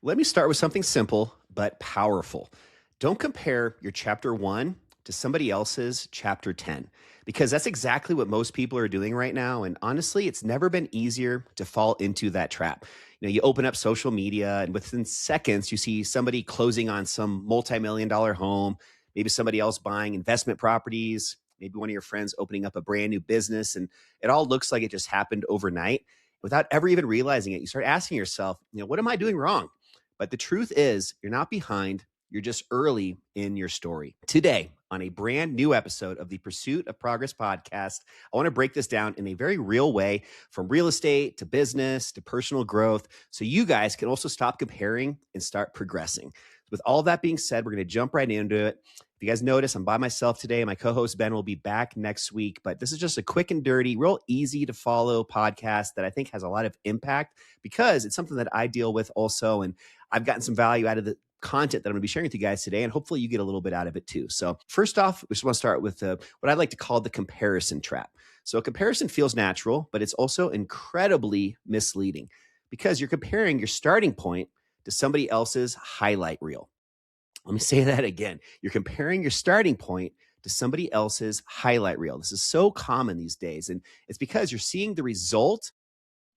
Let me start with something simple but powerful. Don't compare your chapter one to somebody else's chapter 10, because that's exactly what most people are doing right now. And honestly, it's never been easier to fall into that trap. You open up social media, and within seconds, you see somebody closing on some multi-million dollar home, maybe somebody else buying investment properties, maybe one of your friends opening up a brand new business. And it all looks like it just happened overnight without ever even realizing it. You start asking yourself, what am I doing wrong? But the truth is, you're not behind. You're just early in your story. Today, on a brand new episode of the Pursuit of Progress podcast, I want to break this down in a very real way, from real estate to business to personal growth, so you guys can also stop comparing and start progressing. With all that being said, we're going to jump right into it. If you guys notice, I'm by myself today. My co-host Ben will be back next week, but this is just a quick and dirty, real easy to follow podcast that I think has a lot of impact because it's something that I deal with also. And I've gotten some value out of the content that I'm going to be sharing with you guys today, and hopefully you get a little bit out of it too. So first off, we just want to start with what I like to call the comparison trap. So a comparison feels natural, but it's also incredibly misleading because you're comparing your starting point to somebody else's highlight reel. Let me say that again. You're comparing your starting point to somebody else's highlight reel. This is so common these days, and it's because you're seeing the result,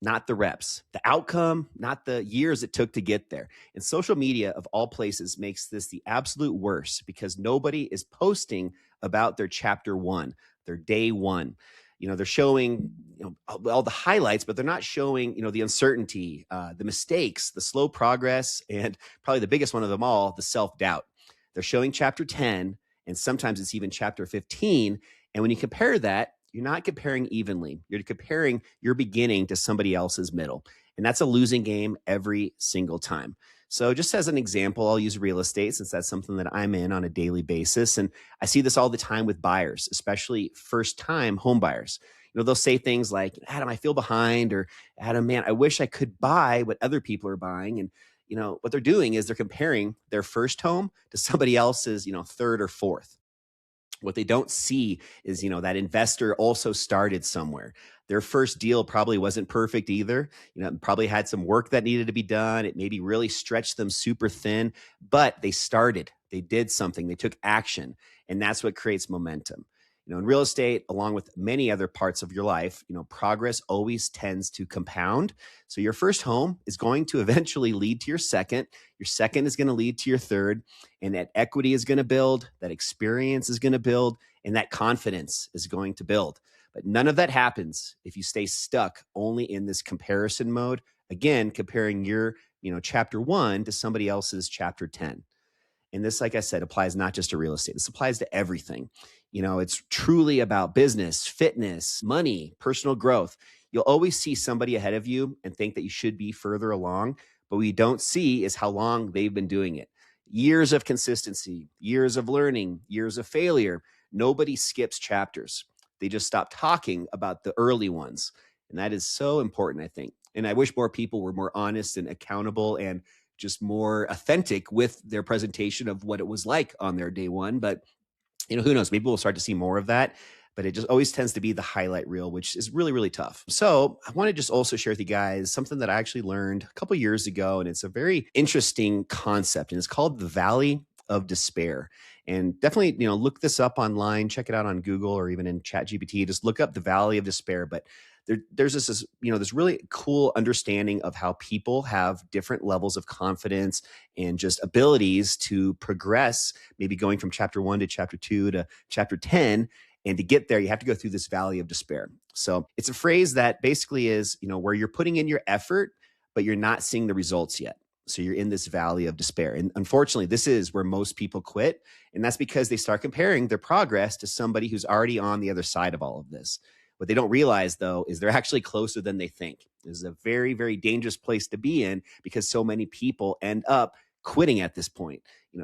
not the reps, the outcome, not the years it took to get there. And social media, of all places, makes this the absolute worst because nobody is posting about their chapter one, their day one. They're showing all the highlights, but they're not showing the uncertainty, the mistakes, the slow progress, and probably the biggest one of them all, the self-doubt. They're showing chapter 10, and sometimes it's even chapter 15. And when you compare that, you're not comparing evenly. You're comparing your beginning to somebody else's middle. And that's a losing game every single time. So just as an example, I'll use real estate since that's something that I'm in on a daily basis. And I see this all the time with buyers, especially first-time home buyers. They'll say things like, Adam, I feel behind, or Adam, man, I wish I could buy what other people are buying. And what they're doing is they're comparing their first home to somebody else's, third or fourth. What they don't see is, that investor also started somewhere. Their first deal probably wasn't perfect either. Probably had some work that needed to be done. It maybe really stretched them super thin, but they started, they did something, they took action. And that's what creates momentum. In real estate, along with many other parts of your life, progress always tends to compound. So your first home is going to eventually lead to your second is going to lead to your third, and that equity is going to build, that experience is going to build, and that confidence is going to build. But none of that happens if you stay stuck only in this comparison mode. Again, comparing your, chapter one to somebody else's chapter 10. And this, like I said, applies not just to real estate. This applies to everything. It's truly about business, fitness, money, personal growth. You'll always see somebody ahead of you and think that you should be further along. But what you don't see is how long they've been doing it. Years of consistency, years of learning, years of failure. Nobody skips chapters. They just stop talking about the early ones. And that is so important, I think. And I wish more people were more honest and accountable and just more authentic with their presentation of what it was like on their day one. But, who knows? Maybe we'll start to see more of that. But it just always tends to be the highlight reel, which is really, really tough. So I want to just also share with you guys something that I actually learned a couple years ago. And it's a very interesting concept. And it's called the Valley of Despair. And definitely, look this up online, check it out on Google or even in ChatGPT. Just look up the Valley of Despair. But there's this really cool understanding of how people have different levels of confidence and just abilities to progress, maybe going from chapter 1 to chapter 2 to chapter 10. And to get there, you have to go through this valley of despair. So it's a phrase that basically is, where you're putting in your effort, but you're not seeing the results yet. So you're in this valley of despair. And unfortunately, this is where most people quit. And that's because they start comparing their progress to somebody who's already on the other side of all of this. What they don't realize, though, is they're actually closer than they think. This is a very, very dangerous place to be in because so many people end up quitting at this point.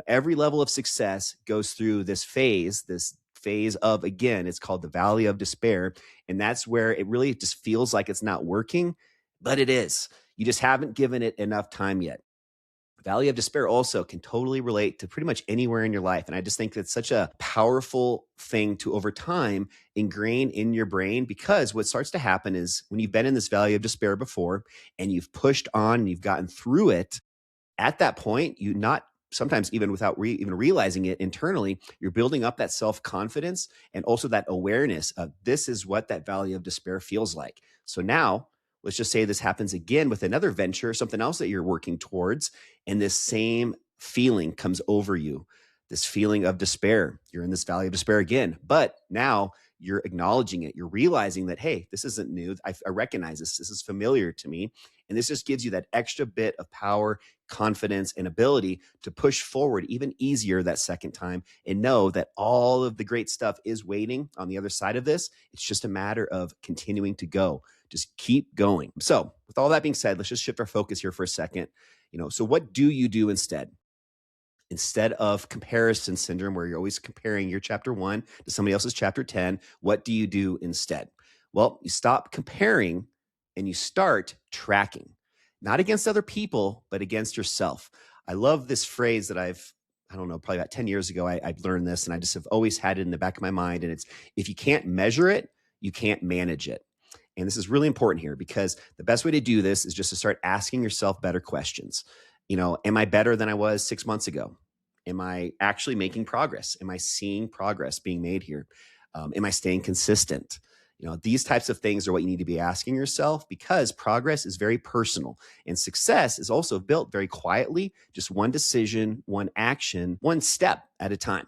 Every level of success goes through this phase of, again, it's called the Valley of Despair. And that's where it really just feels like it's not working, but it is. You just haven't given it enough time yet. Valley of Despair also can totally relate to pretty much anywhere in your life. And I just think that's such a powerful thing to, over time, ingrain in your brain, because what starts to happen is when you've been in this Valley of Despair before and you've pushed on and you've gotten through it, at that point, you not sometimes even without even realizing it internally, you're building up that self-confidence and also that awareness of this is what that valley of despair feels like. So now let's just say this happens again with another venture, something else that you're working towards, and this same feeling comes over you, this feeling of despair. You're in this valley of despair again, but now you're acknowledging it. You're realizing that, hey, this isn't new. I recognize this. This is familiar to me. And this just gives you that extra bit of power, confidence, and ability to push forward even easier that second time and know that all of the great stuff is waiting on the other side of this. It's just a matter of continuing to go. Just keep going. So, with all that being said, let's just shift our focus here for a second. So what do you do instead? Instead of comparison syndrome, where you're always comparing your chapter 1 to somebody else's chapter 10, what do you do instead? Well, you stop comparing and you start tracking, not against other people, but against yourself. I love this phrase that I don't know, probably about 10 years ago, I learned this, and I just have always had it in the back of my mind. And it's, if you can't measure it, you can't manage it. And this is really important here, because the best way to do this is just to start asking yourself better questions. Am I better than I was 6 months ago? Am I actually making progress? Am I seeing progress being made here? Am I staying consistent? These types of things are what you need to be asking yourself, because progress is very personal and success is also built very quietly, just one decision, one action, one step at a time.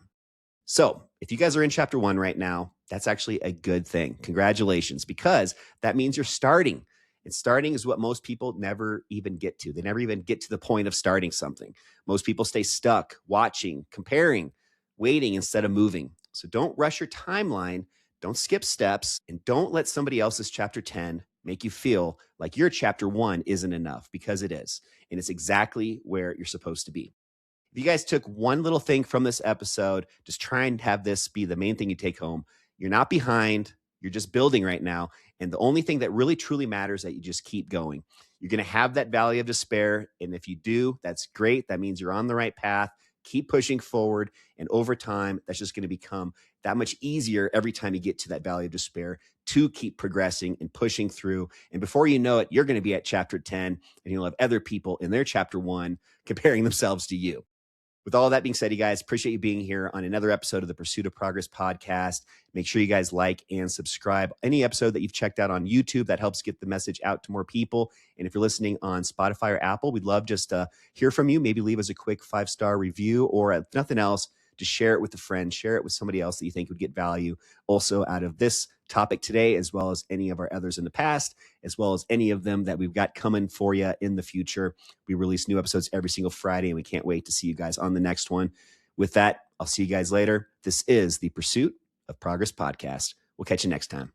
So if you guys are in chapter 1 right now, that's actually a good thing. Congratulations, because that means you're starting. And starting is what most people never even get to. They never even get to the point of starting something. Most people stay stuck, watching, comparing, waiting instead of moving. So don't rush your timeline. Don't skip steps, and don't let somebody else's chapter 10 make you feel like your chapter 1 isn't enough, because it is. And it's exactly where you're supposed to be. If you guys took one little thing from this episode, just try and have this be the main thing you take home. You're not behind. You're just building right now. And the only thing that really truly matters is that you just keep going. You're going to have that valley of despair. And if you do, that's great. That means you're on the right path. Keep pushing forward. And over time, that's just going to become that much easier every time you get to that valley of despair to keep progressing and pushing through. And before you know it, you're going to be at chapter 10, and you'll have other people in their chapter 1 comparing themselves to you. With all that being said, you guys, appreciate you being here on another episode of the Pursuit of Progress podcast. Make sure you guys like and subscribe. Any episode that you've checked out on YouTube, that helps get the message out to more people. And if you're listening on Spotify or Apple, we'd love just to hear from you. Maybe leave us a quick 5-star review, or if nothing else, just share it with a friend, share it with somebody else that you think would get value also out of this topic today, as well as any of our others in the past, as well as any of them that we've got coming for you in the future. We release new episodes every single Friday, and we can't wait to see you guys on the next one. With that, I'll see you guys later. This is the Pursuit of Progress podcast. We'll catch you next time.